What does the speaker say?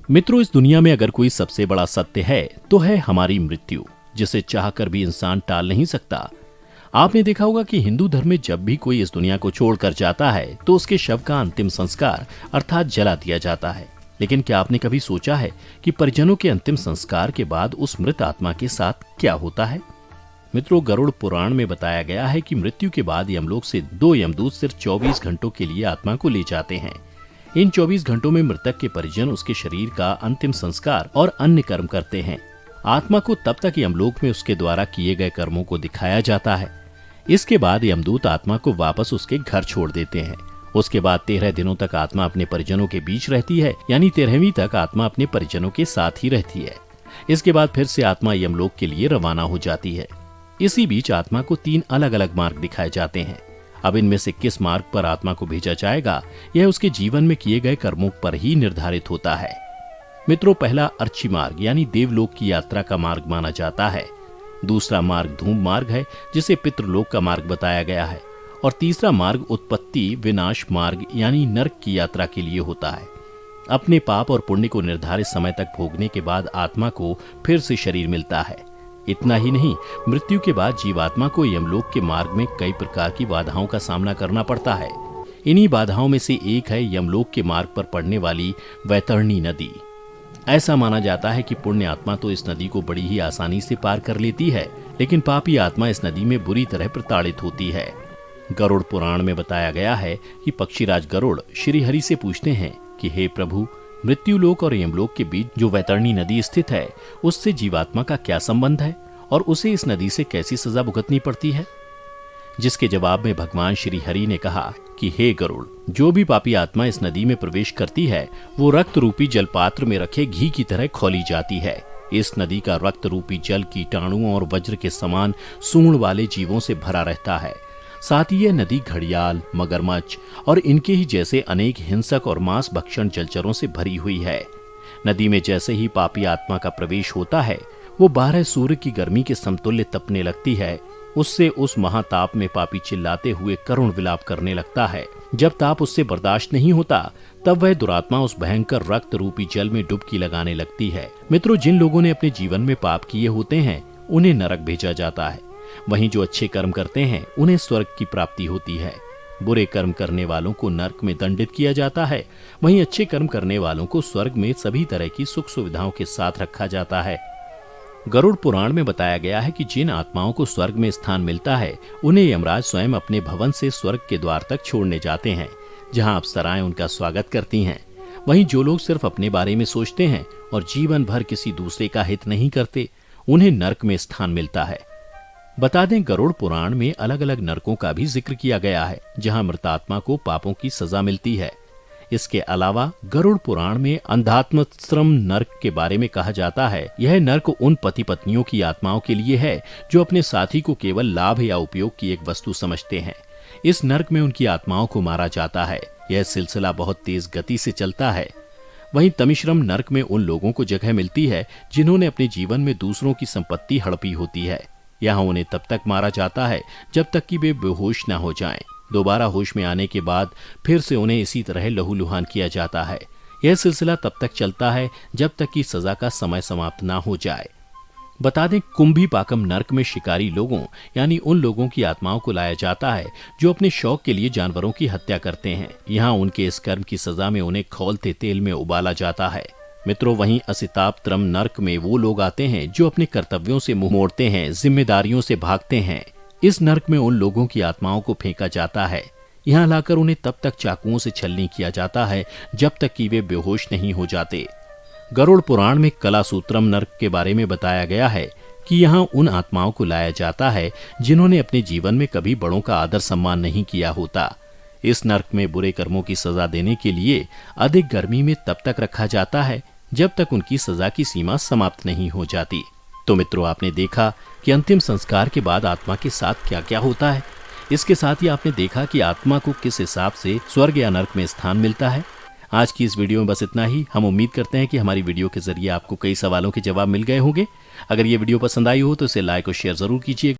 मित्रों, इस दुनिया में अगर कोई सबसे बड़ा सत्य है तो है हमारी मृत्यु, जिसे चाहकर भी इंसान टाल नहीं सकता। आपने देखा होगा कि हिंदू धर्म में जब भी कोई इस दुनिया को छोड़कर जाता है तो उसके शव का अंतिम संस्कार अर्थात जला दिया जाता है। लेकिन क्या आपने कभी सोचा है कि परिजनों के अंतिम संस्कार के बाद उस मृत आत्मा के साथ क्या होता है? मित्रों, गरुड़ पुराण में बताया गया है कि मृत्यु के बाद यमलोक से 2 यमदूत सिर्फ 24 घंटों के लिए आत्मा को ले जाते हैं। इन 24 घंटों में मृतक के परिजन उसके शरीर का अंतिम संस्कार और अन्य कर्म करते हैं। आत्मा को तब तक यमलोक में उसके द्वारा किए गए कर्मों को दिखाया जाता है। इसके बाद यमदूत आत्मा को वापस उसके घर छोड़ देते हैं। उसके बाद 13 दिनों तक आत्मा अपने परिजनों के बीच रहती है, यानी 13वीं तक आत्मा अपने परिजनों के साथ ही रहती है। इसके बाद फिर से आत्मा यमलोक के लिए रवाना हो जाती है। इसी बीच आत्मा को 3 अलग अलग मार्ग दिखाए जाते हैं। अब इनमें से किस मार्ग पर आत्मा को भेजा जाएगा, यह उसके जीवन में किए गए कर्मों पर ही निर्धारित होता है। मित्रों, पहला अर्ची मार्ग यानी देवलोक की यात्रा का मार्ग माना जाता है। दूसरा मार्ग धूम मार्ग है, जिसे पितृलोक का मार्ग बताया गया है। और तीसरा मार्ग उत्पत्ति विनाश मार्ग यानी नरक की यात्रा के लिए होता है। अपने पाप और पुण्य को निर्धारित समय तक भोगने के बाद आत्मा को फिर से शरीर मिलता है। इतना ही नहीं, मृत्यु के बाद जीवात्मा को यमलोक के मार्ग में कई प्रकार की बाधाओं का सामना करना पड़ता है। इन्हीं बाधाओं में से एक है यमलोक के मार्ग पर पड़ने वाली वैतरणी नदी। ऐसा माना जाता है कि पुण्य आत्मा तो इस नदी को बड़ी ही आसानी से पार कर लेती है, लेकिन पापी आत्मा इस नदी में बुरी तरह प्रताड़ित होती है। गरुड़ पुराण में बताया गया है कि पक्षीराज गरुड़ श्री हरि से पूछते हैं कि हे प्रभु, मृत्युलोक और यमलोक के बीच जो वैतरणी नदी स्थित है, उससे जीवात्मा का क्या संबंध है और उसे इस नदी से कैसी सजा भुगतनी पड़ती है? जिसके जवाब में भगवान श्री हरि ने कहा कि हे गरुड़, जो भी पापी आत्मा इस नदी में प्रवेश करती है वो रक्त रूपी जलपात्र में रखे घी की तरह खौली जाती है। इस नदी का रक्त रूपी जल कीटाणुओं और वज्र के समान सूंड वाले जीवों से भरा रहता है। साथ ही यह नदी घड़ियाल, मगरमच्छ और इनके ही जैसे अनेक हिंसक और मांस भक्षण जलचरों से भरी हुई है। नदी में जैसे ही पापी आत्मा का प्रवेश होता है, वो 12 सूर्य की गर्मी के समतुल्य तपने लगती है। उससे उस महाताप में पापी चिल्लाते हुए करुण विलाप करने लगता है। जब ताप उससे बर्दाश्त नहीं होता, तब वह दुरात्मा उस भयंकर रक्त रूपी जल में डुबकी लगाने लगती है। मित्रों, जिन लोगों ने अपने जीवन में पाप किए होते हैं, उन्हें नरक भेजा जाता है। वहीं जो अच्छे कर्म करते हैं, उन्हें स्वर्ग की प्राप्ति होती है। बुरे कर्म करने वालों को नरक में दंडित किया जाता है। वहीं अच्छे कर्म करने वालों को स्वर्ग में सभी तरह की सुख सुविधाओं के साथ रखा जाता है। गरुड़ पुराण में बताया गया है कि जिन आत्माओं को स्वर्ग में स्थान मिलता है, उन्हें यमराज स्वयं अपने भवन से स्वर्ग के द्वार तक छोड़ने जाते हैं, जहां अप्सराएं उनका स्वागत करती हैं। वहीं जो लोग सिर्फ अपने बारे में सोचते हैं और जीवन भर किसी दूसरे का हित नहीं करते, उन्हें नरक में स्थान मिलता है। बता दें, गरुड़ पुराण में अलग अलग नरकों का भी जिक्र किया गया है, जहां मृतात्मा को पापों की सजा मिलती है। इसके अलावा गरुड़ पुराण में अंधात्मश्रम नरक के बारे में कहा जाता है। यह नरक उन पति पत्नियों की आत्माओं के लिए है जो अपने साथी को केवल लाभ या उपयोग की एक वस्तु समझते हैं। इस नरक में उनकी आत्माओं को मारा जाता है। यह सिलसिला बहुत तेज गति से चलता है। वहीं तमिश्रम नरक में उन लोगों को जगह मिलती है जिन्होंने अपने जीवन में दूसरों की संपत्ति हड़पी होती है। यहाँ उन्हें तब तक मारा जाता है जब तक कि वे बेहोश न हो जाएं। दोबारा होश में आने के बाद फिर से उन्हें इसी तरह लहूलुहान किया जाता है। यह सिलसिला तब तक चलता है जब तक कि सजा का समय समाप्त ना हो जाए। बता दें, कुंभी पाकम नरक में शिकारी लोगों यानी उन लोगों की आत्माओं को लाया जाता है जो अपने शौक के लिए जानवरों की हत्या करते हैं। यहाँ उनके इस कर्म की सजा में उन्हें खौलते तेल में उबाला जाता है। मित्रों, वहीं असितापत्रम नरक में वो लोग आते हैं जो अपने कर्तव्यों से मुंह मोड़ते हैं, जिम्मेदारियों से भागते हैं। इस नरक में उन लोगों की आत्माओं को फेंका जाता है। यहाँ लाकर उन्हें तब तक चाकुओं से छलनी किया जाता है जब तक कि वे बेहोश नहीं हो जाते। गरुड़ पुराण में कलासूत्रम नरक के बारे में बताया गया है कि यहाँ उन आत्माओं को लाया जाता है जिन्होंने अपने जीवन में कभी बड़ों का आदर सम्मान नहीं किया होता। इस नरक में बुरे कर्मों की सजा देने के लिए अधिक गर्मी में तब तक रखा जाता है जब तक उनकी सजा की सीमा समाप्त नहीं हो जाती। तो मित्रों, आपने देखा कि अंतिम संस्कार के बाद आत्मा के साथ क्या क्या होता है। इसके साथ ही आपने देखा कि आत्मा को किस हिसाब से स्वर्ग या नरक में स्थान मिलता है। आज की इस वीडियो में बस इतना ही। हम उम्मीद करते हैं कि हमारी वीडियो के जरिए आपको कई सवालों के जवाब मिल गए होंगे। अगर ये वीडियो पसंद आई हो तो इसे लाइक और शेयर जरूर कीजिए।